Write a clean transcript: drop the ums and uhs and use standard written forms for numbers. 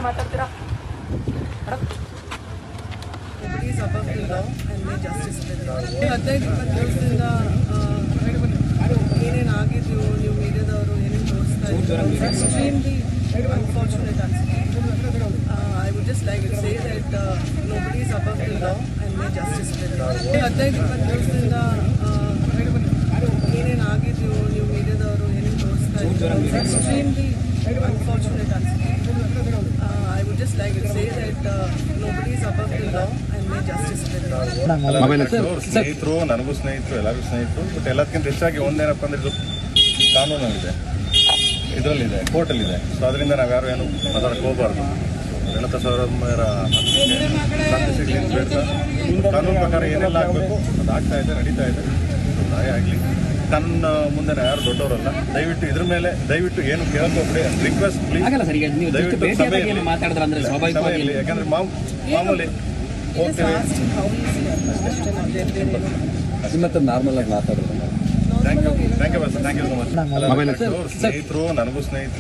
ಮಾತಾಡ್ತೀರಾ Nobody's above the law and may justice prevail. 15-20 ದಿವಸದಿಂದ ಏನೇನು ಆಗಿದೆಯೋ ನೀವು ಮೀಡಿಯಾದವರು ಏನೇನು ತೋರಿಸ್ತಾ ಇದ್ದೀರೋ ಎಕ್ಸ್ಟ್ರೀಮ್ಲಿ ಅನ್ಫಾರ್ಚುನೇಟ್ ಅನ್ಸುತ್ತೆ. I would just like to say that nobody's above the law and may justice prevail. 15-20 ದಿವಸದಿಂದ ಏನೇನು ಆಗಿದೆಯೋ ನೀವು ಮೀಡಿಯಾದವರು ಏನೇನು ತೋರಿಸ್ತಾ ಇದ್ದೀರೋ ಎಕ್ಸ್ಟ್ರೀಮ್ಲಿ ಅನ್ಫಾರ್ಚುನೇಟ್ ಅನ್ಸುತ್ತೆ. I would just like to say that nobody's above the law and may justice prevail. ಸ್ನೇಹಿತರು ನನಗೂ ಸ್ನೇಹಿತರು ಎಲ್ಲರಿಗೂ ಸ್ನೇಹಿತರು ಬಟ್ ಎಲ್ಲದಕ್ಕಿಂತ ಹೆಚ್ಚಾಗಿ ಒಂದೇನಪ್ಪ ಅಂದ್ರೆ ಇದು ಕಾನೂನಲ್ಲಿದೆ, ಇದರಲ್ಲಿದೆ, ಕೋರ್ಟಲ್ಲಿದೆ. ಸೊ ಅದರಿಂದ ನಾವ್ಯಾರು ಏನು ಮಾತಾಡಕ್ಕೆ ಹೋಗಬಾರ್ದು. 20,000 ಕಾನೂನು ಪ್ರಕಾರ ಏನೆಲ್ಲ ಆಗಬೇಕು ಅದು ಆಗ್ತಾ ಇದೆ, ನಡೀತಾ ಇದೆ. ಆಗಲಿ ನನ್ನ ಮುಂದೆ ಯಾರು ದೊಡ್ಡವರಲ್ಲ. ದಯವಿಟ್ಟು ಇದ್ರ ಮೇಲೆ ದಯವಿಟ್ಟು ಏನು ಕೇಳ್ಕೋಬೇಡಿ. ರಿಕ್ವೆಸ್ಟ್ ಪ್ಲೀಸ್, ದಯವಿಟ್ಟು ಸಭೆಯಲ್ಲಿ ಯಾಕಂದ್ರೆ ಮಾಮೂಲಿ ಹೋಗ್ತೀವಿ. ನಾರ್ಮಲ್ ಆಗಿ ಮಾತಾಡೋದು. Thank you sir, thank you so much. ಸ್ನೇಹಿತರು ನನಗೂ ಸ್ನೇಹಿತರು